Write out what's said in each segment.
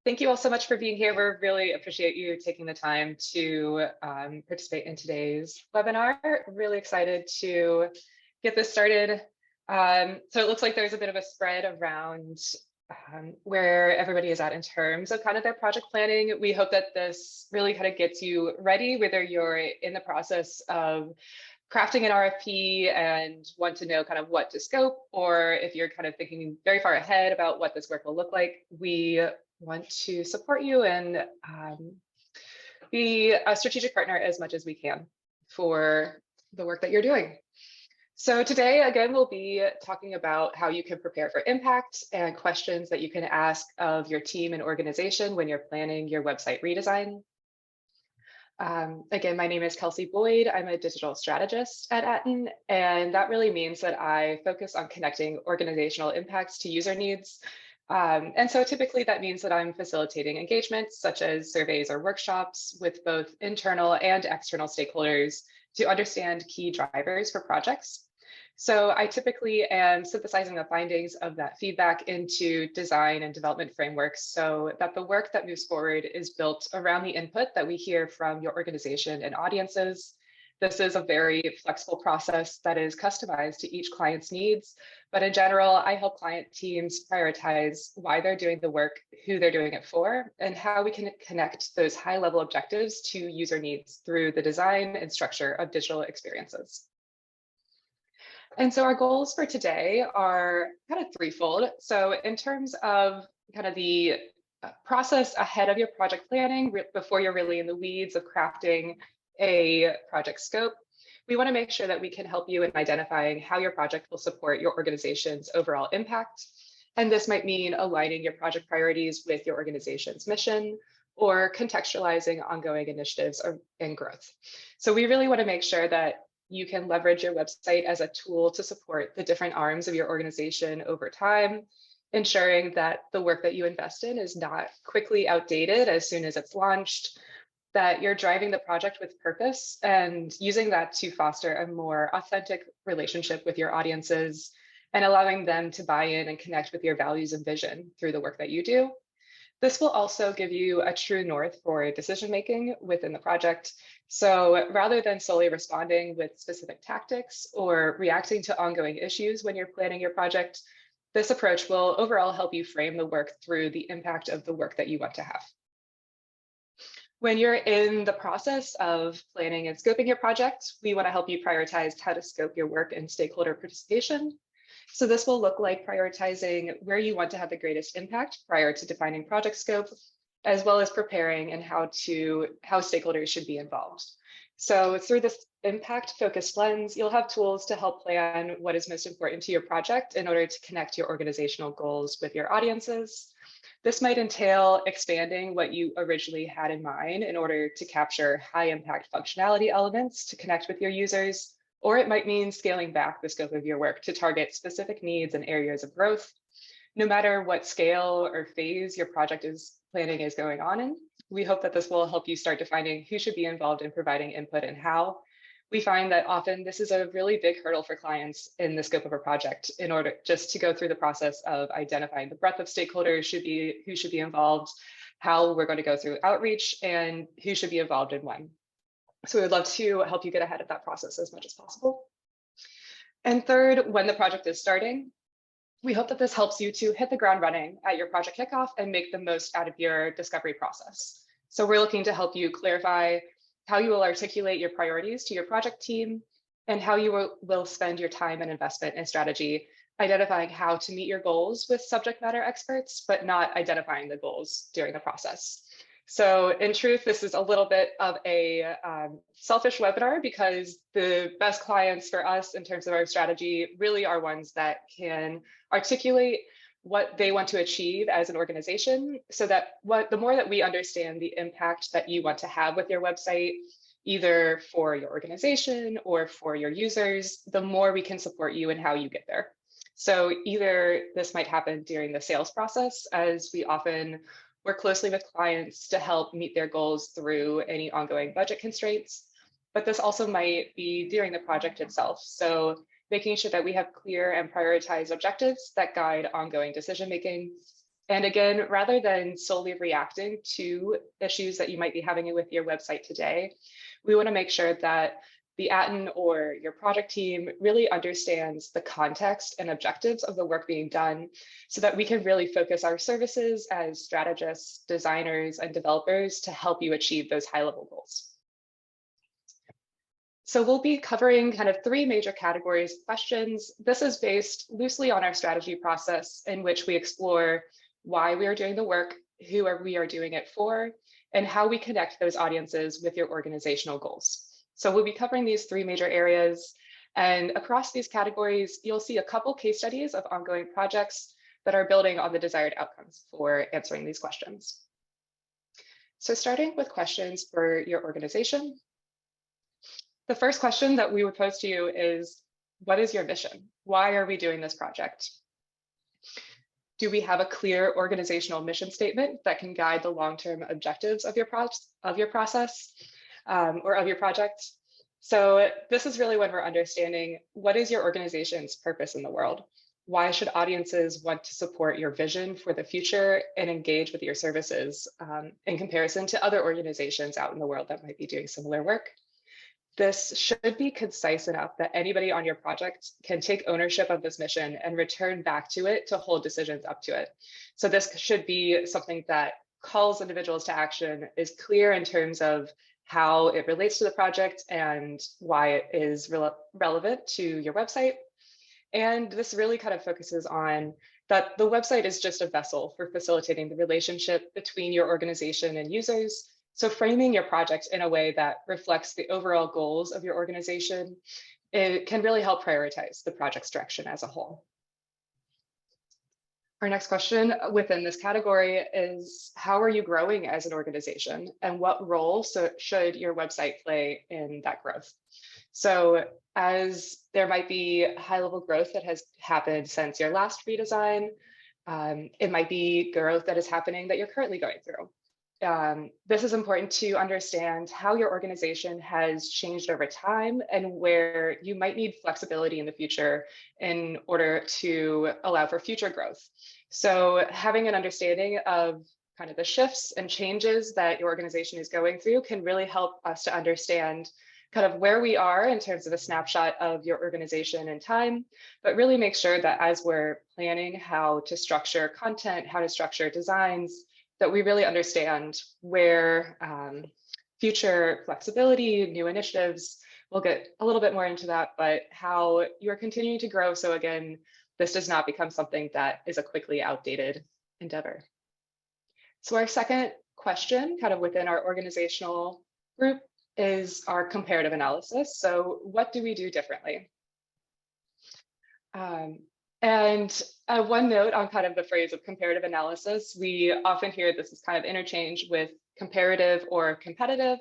Thank you all so much for being here. We really appreciate you taking the time to participate in today's webinar. Really excited to get this started. So it looks like there's a bit of a spread around where everybody is at in terms of kind of their project planning. We hope that this really kind of gets you ready, whether you're in the process of crafting an RFP and want to know kind of what to scope, or if you're kind of thinking very far ahead about what this work will look like. We want to support you and be a strategic partner as much as we can for the work that you're doing. So today, again, we'll be talking about how you can prepare for impact and questions that you can ask of your team and organization when you're planning your website redesign. Again, my name is Kelsey Boyd. I'm a digital strategist at Atten, and that really means that I focus on connecting organizational impacts to user needs. And so typically that means that I'm facilitating engagements such as surveys or workshops with both internal and external stakeholders to understand key drivers for projects. So I typically am synthesizing the findings of that feedback into design and development frameworks so that the work that moves forward is built around the input that we hear from your organization and audiences. This is a very flexible process that is customized to each client's needs. But in general, I help client teams prioritize why they're doing the work, who they're doing it for, and how we can connect those high-level objectives to user needs through the design and structure of digital experiences. And so our goals for today are kind of threefold. So in terms of kind of the process ahead of your project planning, before you're really in the weeds of crafting a project scope, we want to make sure that we can help you in identifying how your project will support your organization's overall impact. And this might mean aligning your project priorities with your organization's mission or contextualizing ongoing initiatives and growth. So we really want to make sure that you can leverage your website as a tool to support the different arms of your organization over time, ensuring that the work that you invest in is not quickly outdated as soon as it's launched, that you're driving the project with purpose and using that to foster a more authentic relationship with your audiences and allowing them to buy in and connect with your values and vision through the work that you do. This will also give you a true north for decision-making within the project. So rather than solely responding with specific tactics or reacting to ongoing issues when you're planning your project, this approach will overall help you frame the work through the impact of the work that you want to have. When you're in the process of planning and scoping your project, we want to help you prioritize how to scope your work and stakeholder participation. So this will look like prioritizing where you want to have the greatest impact prior to defining project scope, as well as preparing and how stakeholders should be involved. So through this impact-focused lens, you'll have tools to help plan what is most important to your project in order to connect your organizational goals with your audiences. This might entail expanding what you originally had in mind in order to capture high-impact functionality elements to connect with your users, or it might mean scaling back the scope of your work to target specific needs and areas of growth. No matter what scale or phase your project planning is going on in, we hope that this will help you start defining who should be involved in providing input and how. We find that often this is a really big hurdle for clients in the scope of a project in order just to go through the process of identifying the breadth of stakeholders who should be involved, how we're going to go through outreach, and who should be involved in when. So we would love to help you get ahead of that process as much as possible. And third, when the project is starting, we hope that this helps you to hit the ground running at your project kickoff and make the most out of your discovery process. So we're looking to help you clarify how you will articulate your priorities to your project team and how you will spend your time and investment and strategy identifying how to meet your goals with subject matter experts, but not identifying the goals during the process. So in truth, this is a little bit of a selfish webinar because the best clients for us in terms of our strategy really are ones that can articulate what they want to achieve as an organization so that the more that we understand the impact that you want to have with your website, either for your organization or for your users, the more we can support you in how you get there. So either this might happen during the sales process, as we often work closely with clients to help meet their goals through any ongoing budget constraints, but this also might be during the project itself. So making sure that we have clear and prioritized objectives that guide ongoing decision-making. And again, rather than solely reacting to issues that you might be having with your website today, we want to make sure that the ATN or your project team really understands the context and objectives of the work being done so that we can really focus our services as strategists, designers, and developers to help you achieve those high-level goals. So we'll be covering kind of three major categories of questions. This is based loosely on our strategy process in which we explore why we are doing the work, who we are doing it for, and how we connect those audiences with your organizational goals. So we'll be covering these three major areas, and across these categories, you'll see a couple case studies of ongoing projects that are building on the desired outcomes for answering these questions. So starting with questions for your organization, the first question that we would pose to you is, what is your mission? Why are we doing this project? Do we have a clear organizational mission statement that can guide the long-term objectives of your process or of your project? So this is really when we're understanding what is your organization's purpose in the world? Why should audiences want to support your vision for the future and engage with your services in comparison to other organizations out in the world that might be doing similar work? This should be concise enough that anybody on your project can take ownership of this mission and return back to it to hold decisions up to it. So this should be something that calls individuals to action, is clear in terms of how it relates to the project and why it is relevant to your website. And this really kind of focuses on that the website is just a vessel for facilitating the relationship between your organization and users. So framing your project in a way that reflects the overall goals of your organization, it can really help prioritize the project's direction as a whole. Our next question within this category is, how are you growing as an organization, and what role should your website play in that growth? So as there might be high-level growth that has happened since your last redesign, it might be growth that is happening that you're currently going through. This is important to understand how your organization has changed over time and where you might need flexibility in the future in order to allow for future growth. So having an understanding of kind of the shifts and changes that your organization is going through can really help us to understand kind of where we are in terms of a snapshot of your organization in time, but really make sure that as we're planning how to structure content, how to structure designs, that we really understand where future flexibility, new initiatives, we'll get a little bit more into that, but how you're continuing to grow. So again, this does not become something that is a quickly outdated endeavor. So our second question, kind of within our organizational group, is our comparative analysis. So what do we do differently? And one note on kind of the phrase of comparative analysis, we often hear this is kind of interchanged with comparative or competitive,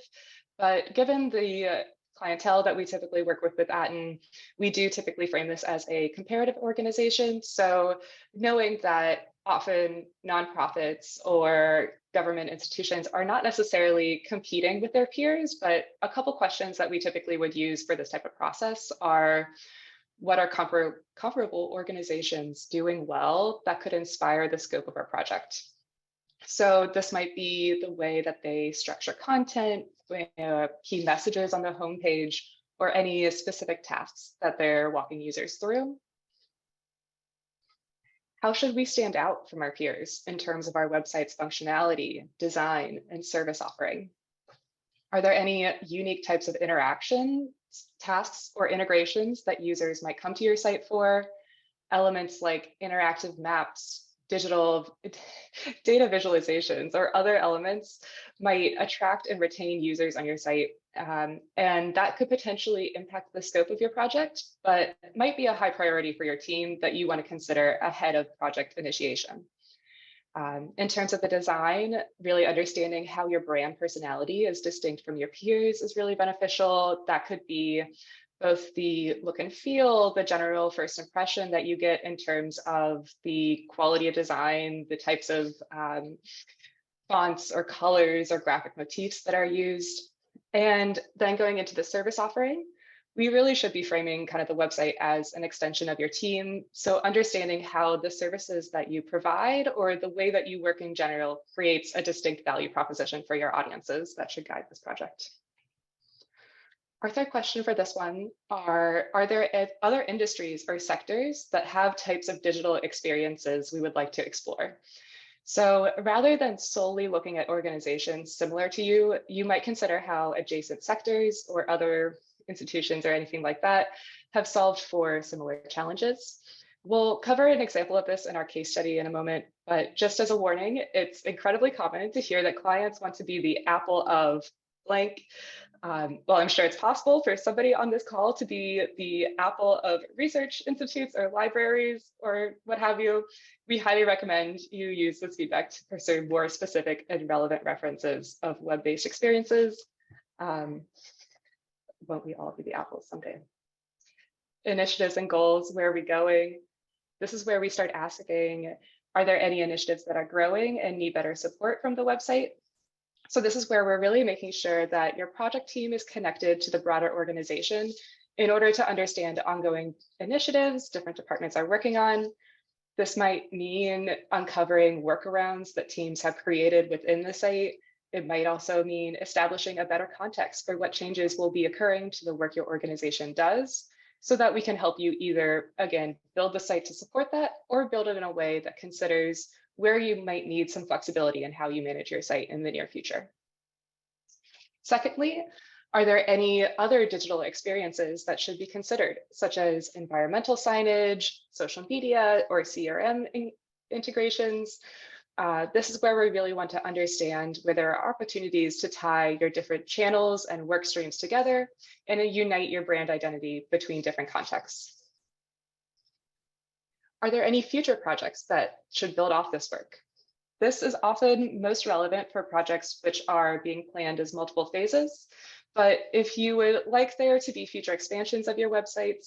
but given the clientele that we typically work with ATN, we do typically frame this as a comparative organization. So knowing that often nonprofits or government institutions are not necessarily competing with their peers, but a couple questions that we typically would use for this type of process are, what are comparable organizations doing well that could inspire the scope of our project? So this might be the way that they structure content, key messages on the homepage, or any specific tasks that they're walking users through. How should we stand out from our peers in terms of our website's functionality, design, and service offering? Are there any unique types of interaction, tasks, or integrations that users might come to your site for? Elements like interactive maps, digital data visualizations, or other elements might attract and retain users on your site. And that could potentially impact the scope of your project, but it might be a high priority for your team that you want to consider ahead of project initiation. In terms of the design, really understanding how your brand personality is distinct from your peers is really beneficial. That could be both the look and feel, the general first impression that you get in terms of the quality of design, the types of fonts or colors or graphic motifs that are used. And then going into the service offering, we really should be framing kind of the website as an extension of your team. So understanding how the services that you provide or the way that you work in general creates a distinct value proposition for your audiences that should guide this project. Our third question for this one are there other industries or sectors that have types of digital experiences we would like to explore? So rather than solely looking at organizations similar to you, you might consider how adjacent sectors or other institutions or anything like that have solved for similar challenges. We'll cover an example of this in our case study in a moment, but just as a warning, it's incredibly common to hear that clients want to be the Apple of blank. Well, I'm sure it's possible for somebody on this call to be the Apple of research institutes or libraries or what have you. We highly recommend you use this feedback to pursue more specific and relevant references of web-based experiences. Won't we all be the apples someday? Initiatives and goals, where are we going? This is where we start asking, are there any initiatives that are growing and need better support from the website? So this is where we're really making sure that your project team is connected to the broader organization in order to understand ongoing initiatives different departments are working on. This might mean uncovering workarounds that teams have created within the site. It might also mean establishing a better context for what changes will be occurring to the work your organization does, so that we can help you either, again, build the site to support that or build it in a way that considers where you might need some flexibility in how you manage your site in the near future. Secondly, are there any other digital experiences that should be considered, such as environmental signage, social media, or CRM integrations? This is where we really want to understand where there are opportunities to tie your different channels and work streams together and unite your brand identity between different contexts. Are there any future projects that should build off this work? This is often most relevant for projects which are being planned as multiple phases, but if you would like there to be future expansions of your website,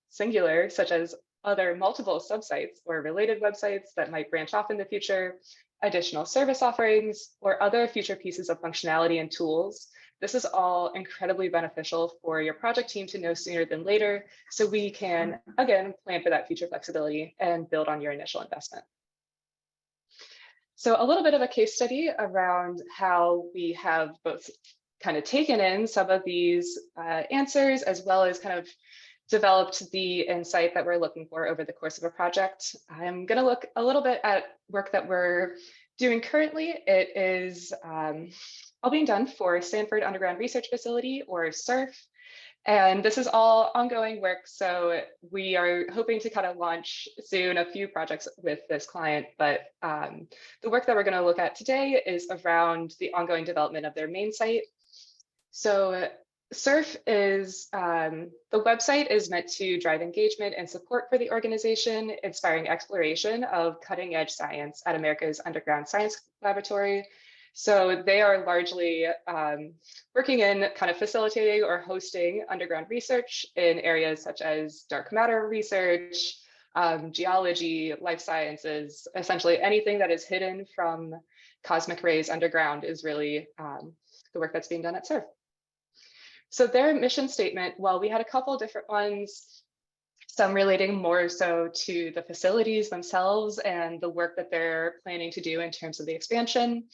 singular, such as other multiple subsites or related websites that might branch off in the future, additional service offerings, or other future pieces of functionality and tools, this is all incredibly beneficial for your project team to know sooner than later, so we can, again, plan for that future flexibility and build on your initial investment. So a little bit of a case study around how we have both kind of taken in some of these answers, as well as kind of developed the insight that we're looking for over the course of a project. I'm going to look a little bit at work that we're doing currently. It is all being done for Sanford Underground Research Facility, or SURF. And this is all ongoing work. So we are hoping to kind of launch soon a few projects with this client. But the work that we're going to look at today is around the ongoing development of their main site. So SURF is, the website is meant to drive engagement and support for the organization, inspiring exploration of cutting edge science at America's Underground Science Laboratory. So they are largely working in kind of facilitating or hosting underground research in areas such as dark matter research, geology, life sciences, essentially anything that is hidden from cosmic rays underground is really the work that's being done at SURF. So their mission statement, well, we had a couple different ones, some relating more so to the facilities themselves and the work that they're planning to do in terms of the expansion.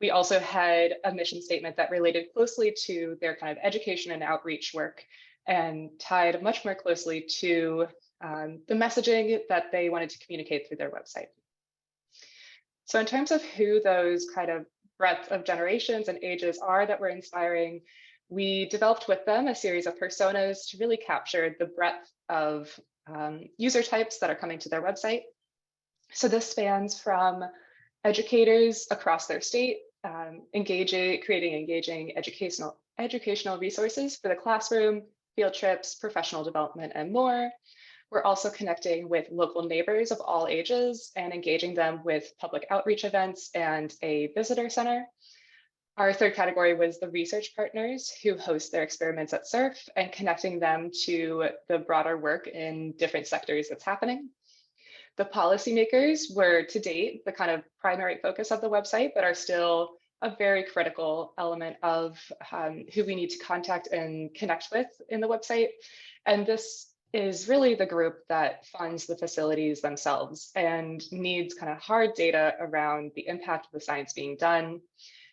We also had a mission statement that related closely to their kind of education and outreach work and tied much more closely to the messaging that they wanted to communicate through their website. So in terms of who those kind of breadth of generations and ages are that we're inspiring, we developed with them a series of personas to really capture the breadth of user types that are coming to their website. So this spans from educators across their state, creating engaging educational resources for the classroom, field trips, professional development, and more. We're also connecting with local neighbors of all ages and engaging them with public outreach events and a visitor center. Our third category was the research partners who host their experiments at SURF and connecting them to the broader work in different sectors that's happening. The policymakers were to date the kind of primary focus of the website, but are still a very critical element of who we need to contact and connect with in the website. And this is really the group that funds the facilities themselves and needs kind of hard data around the impact of the science being done.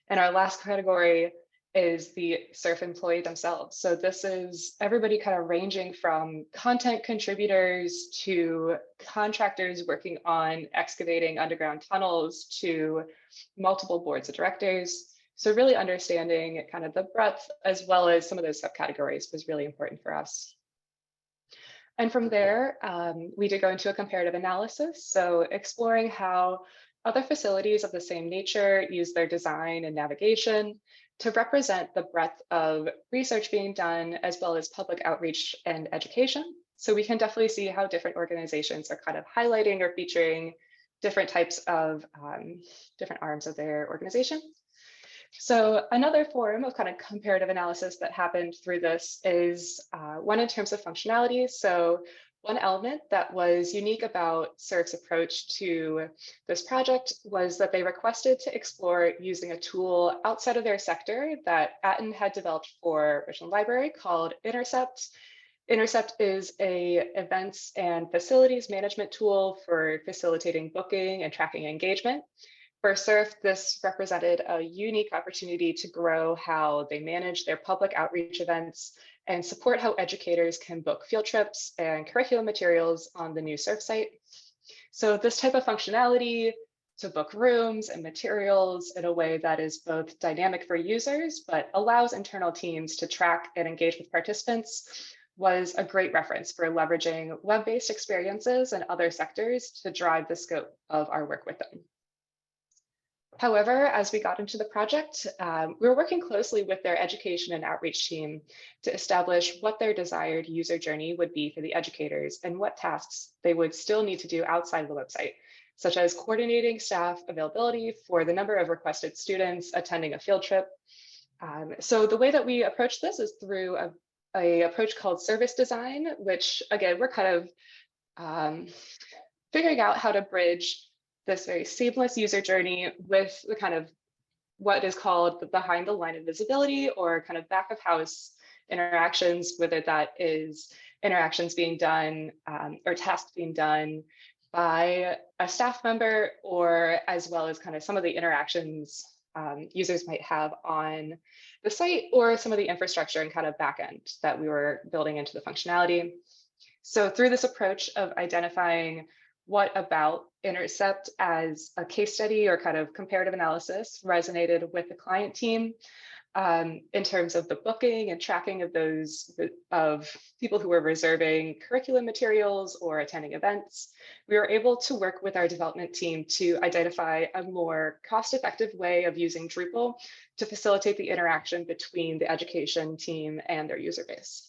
And our last category is the SURF employee themselves. So this is everybody kind of ranging from content contributors to contractors working on excavating underground tunnels to multiple boards of directors. So really understanding kind of the breadth as well as some of those subcategories was really important for us. And from there, we did go into a comparative analysis. So exploring how other facilities of the same nature use their design and navigation to represent the breadth of research being done, as well as public outreach and education. So we can definitely see how different organizations are kind of highlighting or featuring different types of different arms of their organization. So another form of kind of comparative analysis that happened through this is one in terms of functionality. So one element that was unique about SURF's approach to this project was that they requested to explore using a tool outside of their sector that Atten had developed for Richland Library called Intercept. Intercept is a events and facilities management tool for facilitating booking and tracking engagement. For SURF, this represented a unique opportunity to grow how they manage their public outreach events and support how educators can book field trips and curriculum materials on the new SURF site. So this type of functionality to book rooms and materials in a way that is both dynamic for users, but allows internal teams to track and engage with participants was a great reference for leveraging web-based experiences and other sectors to drive the scope of our work with them. However, as we got into the project, we were working closely with their education and outreach team to establish what their desired user journey would be for the educators and what tasks they would still need to do outside of the website, such as coordinating staff availability for the number of requested students attending a field trip. So the way that we approach this is through a approach called service design, which again, we're kind of figuring out how to bridge this very seamless user journey with the kind of what is called the behind the line of visibility or kind of back of house interactions, whether that is interactions being done or tasks being done by a staff member, or as well as kind of some of the interactions users might have on the site or some of the infrastructure and kind of backend that we were building into the functionality. So through this approach of identifying what about Intercept as a case study or kind of comparative analysis resonated with the client team in terms of the booking and tracking of those of people who were reserving curriculum materials or attending events, we were able to work with our development team to identify a more cost-effective way of using Drupal to facilitate the interaction between the education team and their user base.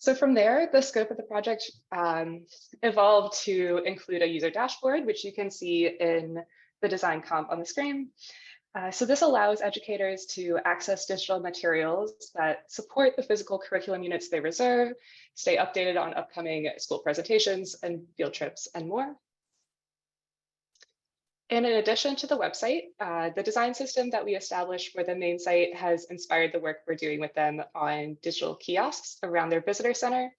So from there, the scope of the project evolved to include a user dashboard, which you can see in the design comp on the screen. So this allows educators to access digital materials that support the physical curriculum units they reserve, stay updated on upcoming school presentations and field trips and more. And in addition to the website, the design system that we established for the main site has inspired the work we're doing with them on digital kiosks around their visitor center.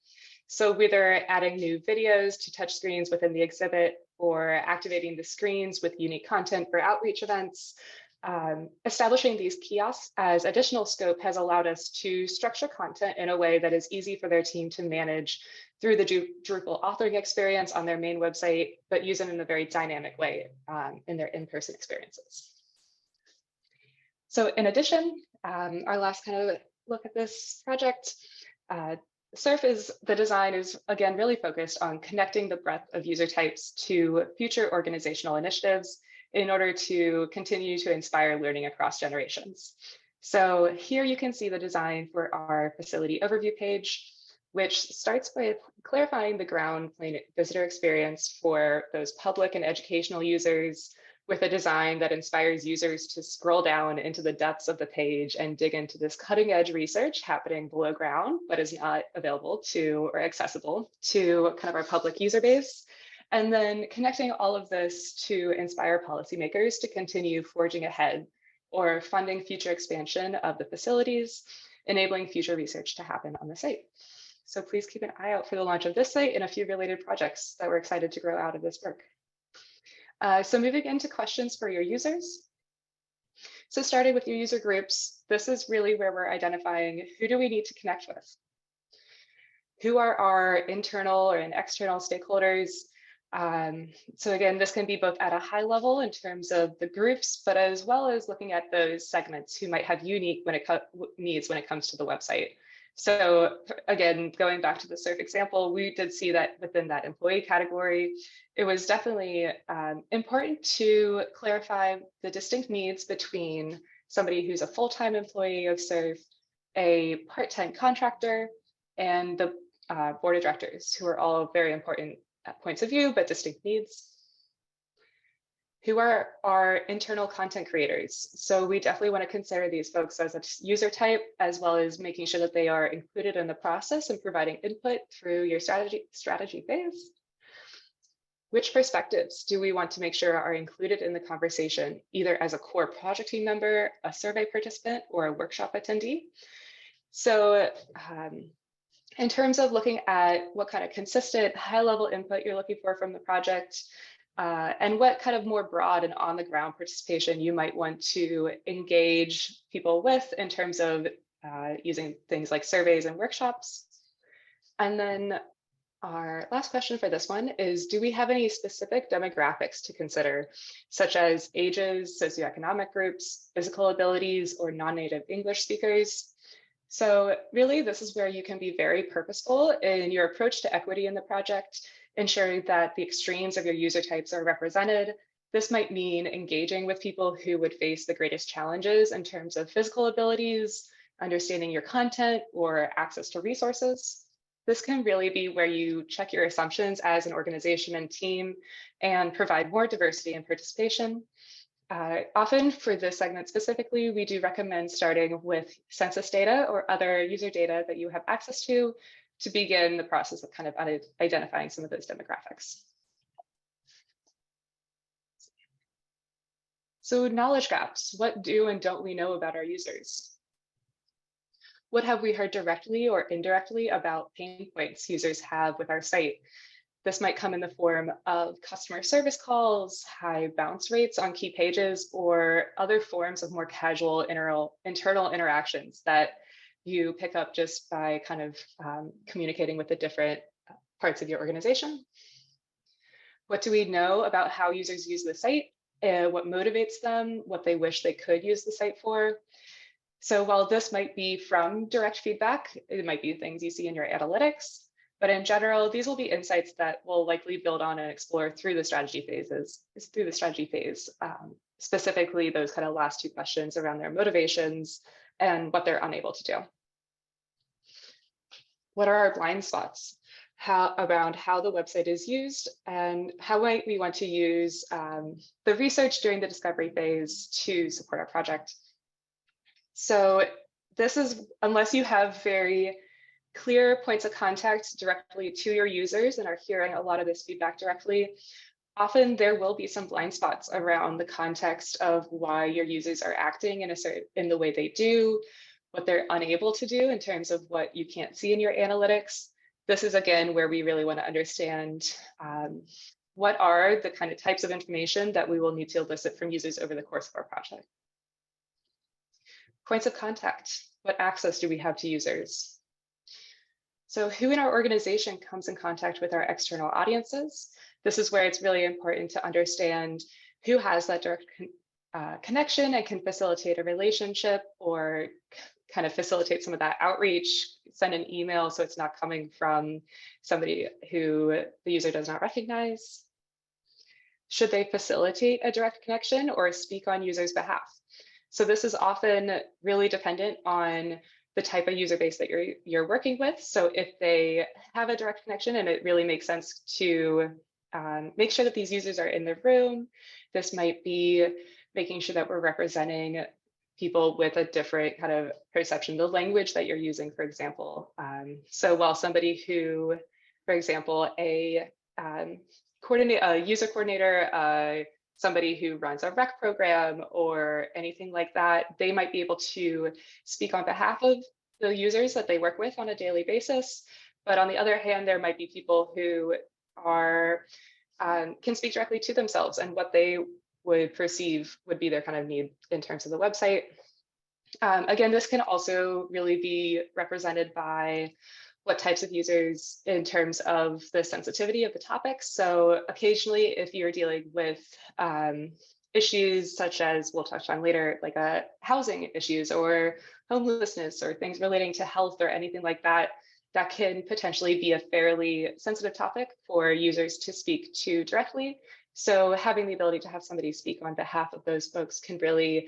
So whether adding new videos to touch screens within the exhibit or activating the screens with unique content for outreach events, establishing these kiosks as additional scope has allowed us to structure content in a way that is easy for their team to manage through the Drupal authoring experience on their main website, but use it in a very dynamic way in their in-person experiences. So in addition, our last kind of look at this project, SURF the design is again really focused on connecting the breadth of user types to future organizational initiatives in order to continue to inspire learning across generations. So here you can see the design for our facility overview page, which starts with clarifying the ground plane visitor experience for those public and educational users with a design that inspires users to scroll down into the depths of the page and dig into this cutting edge research happening below ground, but is not available to or accessible to kind of our public user base. And then connecting all of this to inspire policymakers to continue forging ahead or funding future expansion of the facilities, enabling future research to happen on the site. So please keep an eye out for the launch of this site and a few related projects that we're excited to grow out of this work. So moving into questions for your users. So starting with your user groups, this is really where we're identifying who do we need to connect with? Who are our internal and external stakeholders? So again, this can be both at a high level in terms of the groups, but as well as looking at those segments who might have unique needs when it comes to the website. So again, going back to the surf example, we did see that within that employee category, it was definitely important to clarify the distinct needs between somebody who's a full-time employee of surf, a part-time contractor, and the board of directors, who are all very important points of view, but distinct needs. Who are our internal content creators? So we definitely want to consider these folks as a user type, as well as making sure that they are included in the process and providing input through your strategy phase. Which perspectives do we want to make sure are included in the conversation, either as a core project team member, a survey participant, or a workshop attendee? So in terms of looking at what kind of consistent high-level input you're looking for from the project, and what kind of more broad and on-the-ground participation you might want to engage people with in terms of using things like surveys and workshops. And then our last question for this one is, do we have any specific demographics to consider, such as ages, socioeconomic groups, physical abilities, or non-native English speakers? So really, this is where you can be very purposeful in your approach to equity in the project, ensuring that the extremes of your user types are represented. This might mean engaging with people who would face the greatest challenges in terms of physical abilities, understanding your content, or access to resources. This can really be where you check your assumptions as an organization and team and provide more diversity and participation. Often for this segment specifically, we do recommend starting with census data or other user data that you have access to begin the process of kind of identifying some of those demographics. So knowledge gaps, what do and don't we know about our users? What have we heard directly or indirectly about pain points users have with our site? This might come in the form of customer service calls, high bounce rates on key pages, or other forms of more casual internal interactions that you pick up just by kind of communicating with the different parts of your organization. What do we know about how users use the site? What motivates them? What they wish they could use the site for? So while this might be from direct feedback, it might be things you see in your analytics, but in general, these will be insights that we'll likely build on and explore through the strategy phase, specifically those kind of last two questions around their motivations and what they're unable to do. What are our blind spots around how the website is used, and how might we want to use the research during the discovery phase to support our project? So this is, unless you have very clear points of contact directly to your users and are hearing a lot of this feedback directly, often there will be some blind spots around the context of why your users are acting in the way they do, what they're unable to do in terms of what you can't see in your analytics. This is, again, where we really want to understand what are the kind of types of information that we will need to elicit from users over the course of our project. Points of contact. What access do we have to users? So who in our organization comes in contact with our external audiences? This is where it's really important to understand who has that direct connection and can facilitate a relationship or kind of facilitate some of that outreach, send an email so it's not coming from somebody who the user does not recognize. Should they facilitate a direct connection or speak on users' behalf? So this is often really dependent on the type of user base that you're working with. So if they have a direct connection and it really makes sense to make sure that these users are in the room, this might be making sure that we're representing people with a different kind of perception, the language that you're using, for example. So while somebody who, for example, a user coordinator, somebody who runs a rec program or anything like that, they might be able to speak on behalf of the users that they work with on a daily basis. But on the other hand, there might be people who are can speak directly to themselves and what they would perceive would be their kind of need in terms of the website. Again, this can also really be represented by what types of users in terms of the sensitivity of the topics. So occasionally, if you're dealing with issues such as we'll touch on later, like housing issues or homelessness or things relating to health or anything like that, that can potentially be a fairly sensitive topic for users to speak to directly. So having the ability to have somebody speak on behalf of those folks can really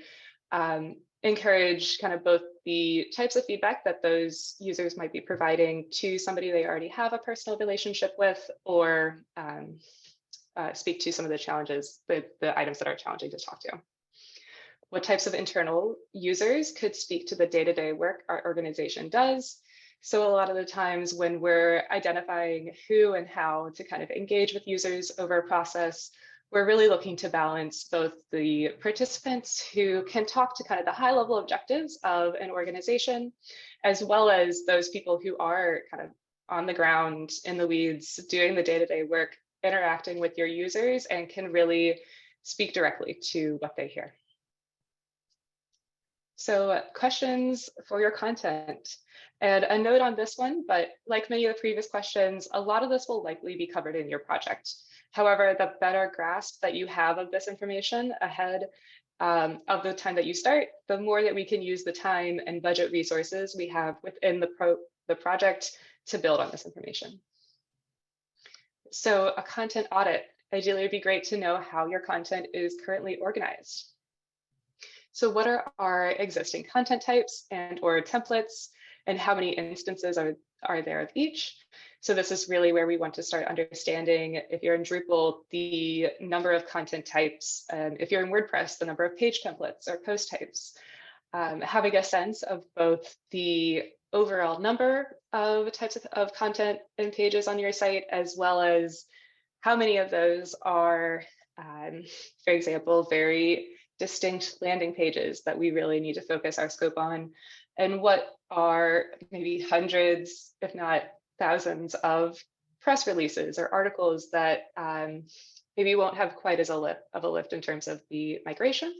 encourage kind of both the types of feedback that those users might be providing to somebody they already have a personal relationship with, or speak to some of the challenges, the items that are challenging to talk to. What types of internal users could speak to the day-to-day work our organization does? So a lot of the times when we're identifying who and how to kind of engage with users over a process, we're really looking to balance both the participants who can talk to kind of the high level objectives of an organization, as well as those people who are kind of on the ground in the weeds, doing the day-to-day work, interacting with your users, and can really speak directly to what they hear. So questions for your content. And a note on this one, but like many of the previous questions, a lot of this will likely be covered in your project. However, the better grasp that you have of this information ahead of the time that you start, the more that we can use the time and budget resources we have within the project to build on this information. So a content audit, ideally it'd be great to know how your content is currently organized. So what are our existing content types and or templates, and how many instances are there of each? So this is really where we want to start understanding, if you're in Drupal, the number of content types, if you're in WordPress, the number of page templates or post types, having a sense of both the overall number of types of content and pages on your site, as well as how many of those are, for example, very distinct landing pages that we really need to focus our scope on, and what are maybe hundreds, if not thousands, of press releases or articles that maybe won't have quite as of a lift in terms of the migration.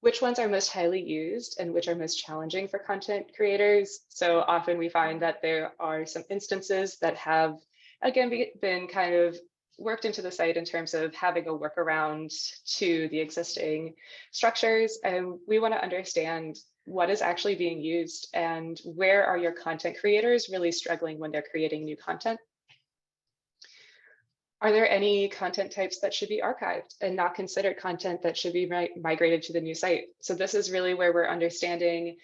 Which ones are most highly used and which are most challenging for content creators? So often we find that there are some instances that have, again, been kind of worked into the site in terms of having a workaround to the existing structures. And we want to understand what is actually being used and where are your content creators really struggling when they're creating new content. Are there any content types that should be archived and not considered content that should be migrated to the new site? So this is really where we're understanding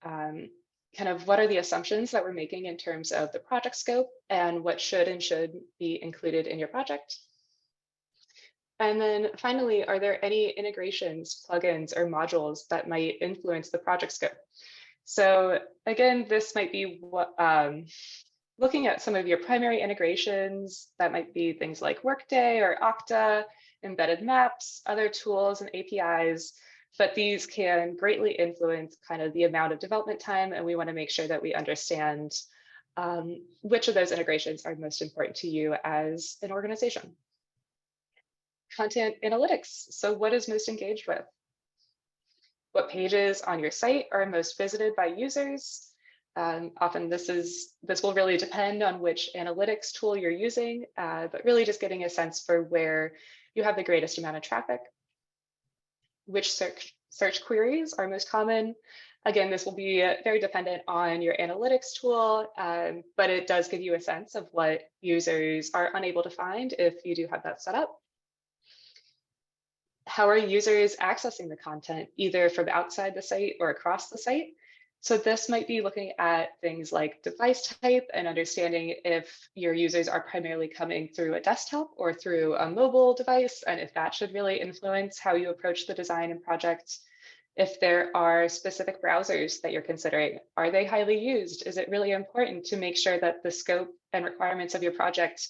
kind of what are the assumptions that we're making in terms of the project scope and what should and should be included in your project. And then finally, are there any integrations, plugins, or modules that might influence the project scope? So again, this might be what, looking at some of your primary integrations, that might be things like Workday or Okta, embedded maps, other tools and APIs, but these can greatly influence kind of the amount of development time, and we want to make sure that we understand which of those integrations are most important to you as an organization. Content analytics. So what is most engaged with? What pages on your site are most visited by users? Often this will really depend on which analytics tool you're using, but really just getting a sense for where you have the greatest amount of traffic. Which search queries are most common? Again, this will be very dependent on your analytics tool, but it does give you a sense of what users are unable to find if you do have that set up. How are users accessing the content, either from outside the site or across the site? So this might be looking at things like device type and understanding if your users are primarily coming through a desktop or through a mobile device, and if that should really influence how you approach the design and project. If there are specific browsers that you're considering, are they highly used? Is it really important to make sure that the scope and requirements of your project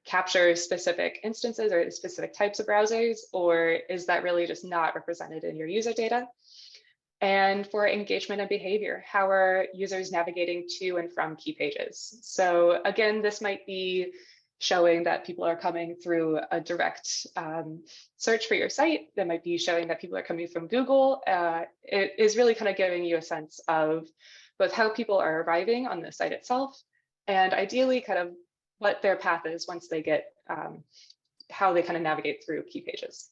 capture specific instances or specific types of browsers, or is that really just not represented in your user data? And for engagement and behavior, how are users navigating to and from key pages? So again, this might be showing that people are coming through a direct search for your site. That might be showing that people are coming from Google. It is really kind of giving you a sense of both how people are arriving on the site itself, and ideally kind of what their path is once they get, how they kind of navigate through key pages.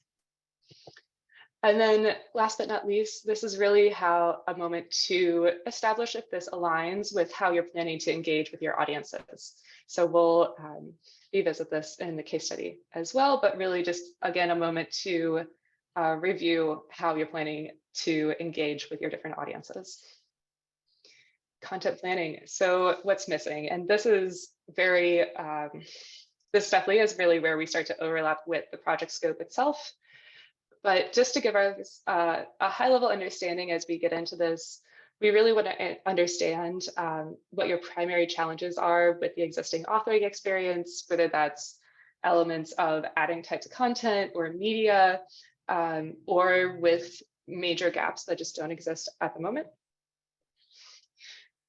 And then last but not least, this is really how a moment to establish if this aligns with how you're planning to engage with your audiences. So we'll revisit this in the case study as well, but really just, again, a moment to review how you're planning to engage with your different audiences. Content planning. So what's missing? And this is very, this definitely is really where we start to overlap with the project scope itself. But just to give us a high level understanding as we get into this, we really want to understand what your primary challenges are with the existing authoring experience, whether that's elements of adding types of content or media, or with major gaps that just don't exist at the moment.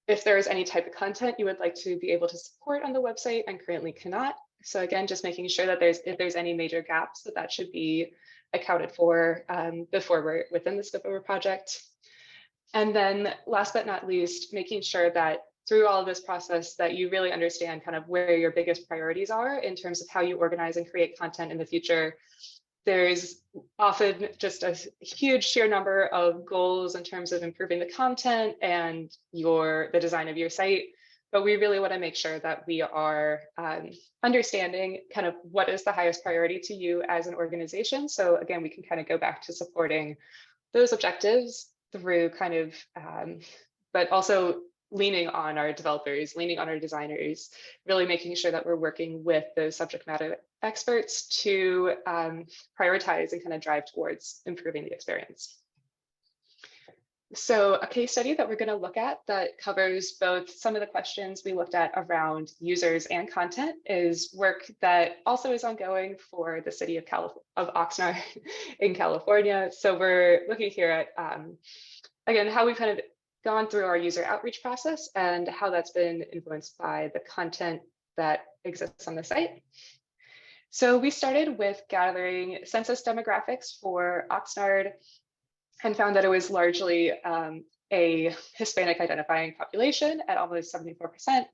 If there is any type of content you would like to be able to support on the website and currently cannot. So again, just making sure that if there's any major gaps, that should be accounted for before we're within the scope of a project. And then last but not least, making sure that through all of this process that you really understand kind of where your biggest priorities are in terms of how you organize and create content in the future. There's often just a huge sheer number of goals in terms of improving the content and the design of your site. But we really want to make sure that we are understanding kind of what is the highest priority to you as an organization. So again, we can kind of go back to supporting those objectives through kind of, but also leaning on our developers, leaning on our designers, really making sure that we're working with those subject matter experts to prioritize and kind of drive towards improving the experience. So a case study that we're going to look at that covers both some of the questions we looked at around users and content is work that also is ongoing for the city of Oxnard in California. So we're looking here at, again, how we've kind of gone through our user outreach process and how that's been influenced by the content that exists on the site. So we started with gathering census demographics for Oxnard and found that it was largely a Hispanic identifying population at almost 74%.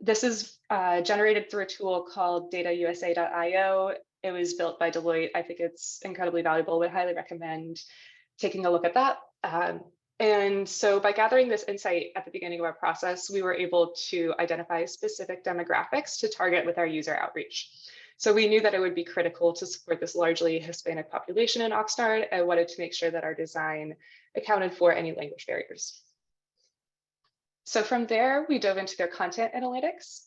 This is generated through a tool called datausa.io. It was built by Deloitte. I think it's incredibly valuable, would highly recommend taking a look at that. And so by gathering this insight at the beginning of our process, we were able to identify specific demographics to target with our user outreach. So we knew that it would be critical to support this largely Hispanic population in Oxnard and wanted to make sure that our design accounted for any language barriers. So from there, we dove into their content analytics.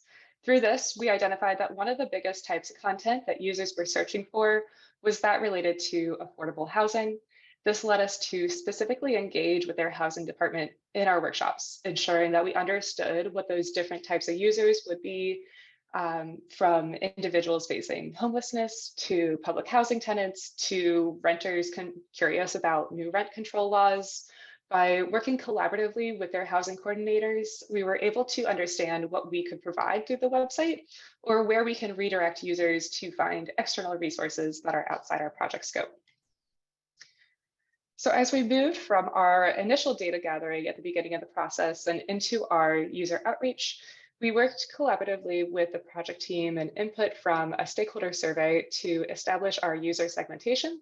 Through this, we identified that one of the biggest types of content that users were searching for was that related to affordable housing. This led us to specifically engage with their housing department in our workshops, ensuring that we understood what those different types of users would be, from individuals facing homelessness to public housing tenants to renters curious about new rent control laws. By working collaboratively with their housing coordinators, we were able to understand what we could provide through the website or where we can redirect users to find external resources that are outside our project scope. So as we moved from our initial data gathering at the beginning of the process and into our user outreach, we worked collaboratively with the project team and input from a stakeholder survey to establish our user segmentation.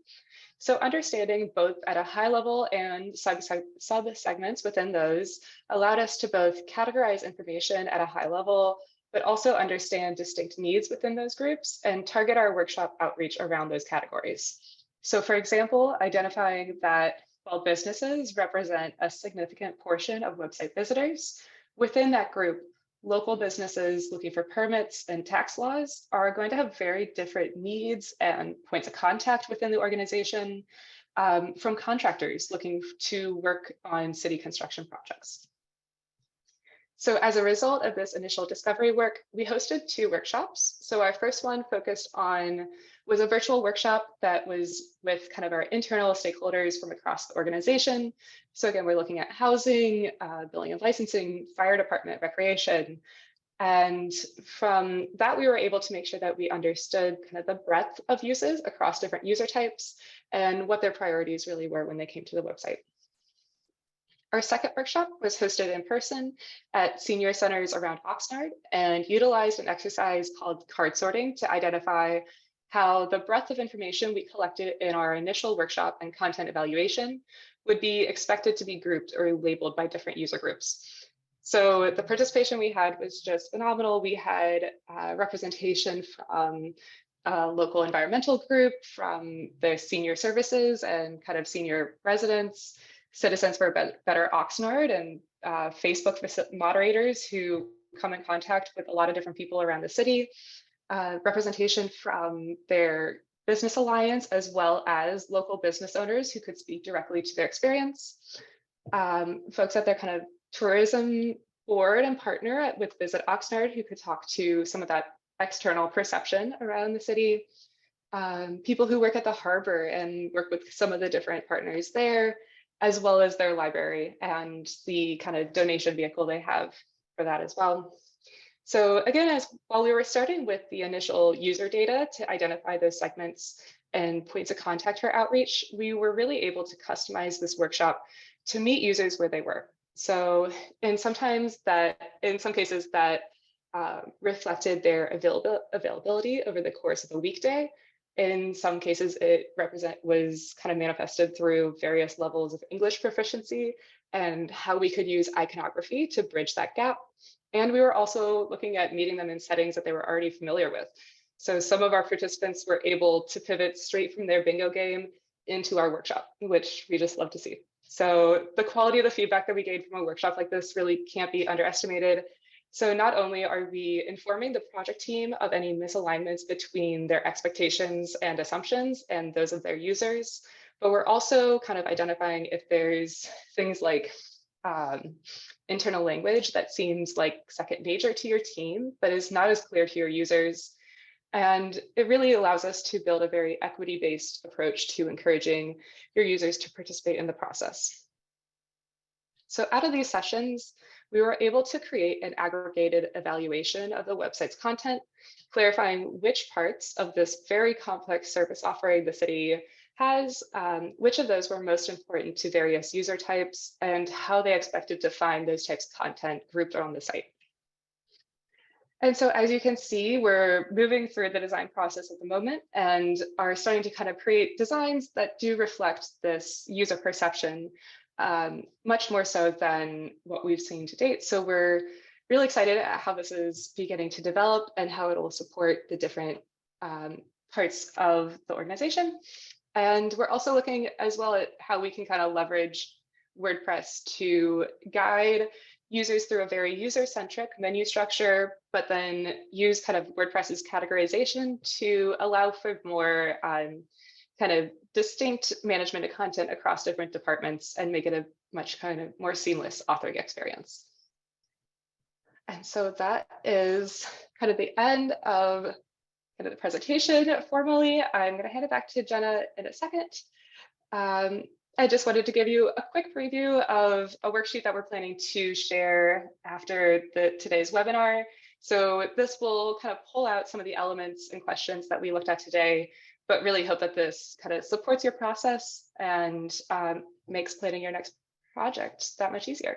So understanding both at a high level and sub-segments within those allowed us to both categorize information at a high level, but also understand distinct needs within those groups and target our workshop outreach around those categories. So for example, identifying that while businesses represent a significant portion of website visitors, within that group, local businesses looking for permits and tax laws are going to have very different needs and points of contact within the organization from contractors looking to work on city construction projects. So as a result of this initial discovery work, we hosted 2 workshops. So our first one was a virtual workshop that was with kind of our internal stakeholders from across the organization. So again, we're looking at housing, billing and licensing, fire department, recreation. And from that, we were able to make sure that we understood kind of the breadth of uses across different user types and what their priorities really were when they came to the website. Our second workshop was hosted in person at senior centers around Oxnard and utilized an exercise called card sorting to identify how the breadth of information we collected in our initial workshop and content evaluation would be expected to be grouped or labeled by different user groups. So the participation we had was just phenomenal. We had representation from a local environmental group, from the senior services and kind of senior residents, Citizens for a Better Oxnard, and Facebook moderators who come in contact with a lot of different people around the city, representation from their business alliance, as well as local business owners who could speak directly to their experience, folks at their kind of tourism board and partner with Visit Oxnard who could talk to some of that external perception around the city, people who work at the harbor and work with some of the different partners there, as well as their library and the kind of donation vehicle they have for that as well. So again, while we were starting with the initial user data to identify those segments and points of contact for outreach, we were really able to customize this workshop to meet users where they were. So in some cases that reflected their availability over the course of the weekday. In some cases, it was kind of manifested through various levels of English proficiency and how we could use iconography to bridge that gap. And we were also looking at meeting them in settings that they were already familiar with. So some of our participants were able to pivot straight from their bingo game into our workshop, which we just love to see. So the quality of the feedback that we gained from a workshop like this really can't be underestimated. So not only are we informing the project team of any misalignments between their expectations and assumptions and those of their users, but we're also kind of identifying if there's things like internal language that seems like second nature to your team, but is not as clear to your users. And it really allows us to build a very equity-based approach to encouraging your users to participate in the process. So out of these sessions, we were able to create an aggregated evaluation of the website's content, clarifying which parts of this very complex service offering the city has, which of those were most important to various user types, and how they expected to find those types of content grouped on the site. And so as you can see, we're moving through the design process at the moment and are starting to kind of create designs that do reflect this user perception much more so than what we've seen to date. So we're really excited at how this is beginning to develop and how it will support the different parts of the organization. And we're also looking as well at how we can kind of leverage WordPress to guide users through a very user-centric menu structure, but then use kind of WordPress's categorization to allow for more kind of distinct management of content across different departments and make it a much kind of more seamless authoring experience. And so that is kind of the end of kind of the presentation formally. I'm going to hand it back to Jenna in a second. I just wanted to give you a quick preview of a worksheet that we're planning to share after today's webinar. So this will kind of pull out some of the elements and questions that we looked at today, but really hope that this kind of supports your process and makes planning your next project that much easier.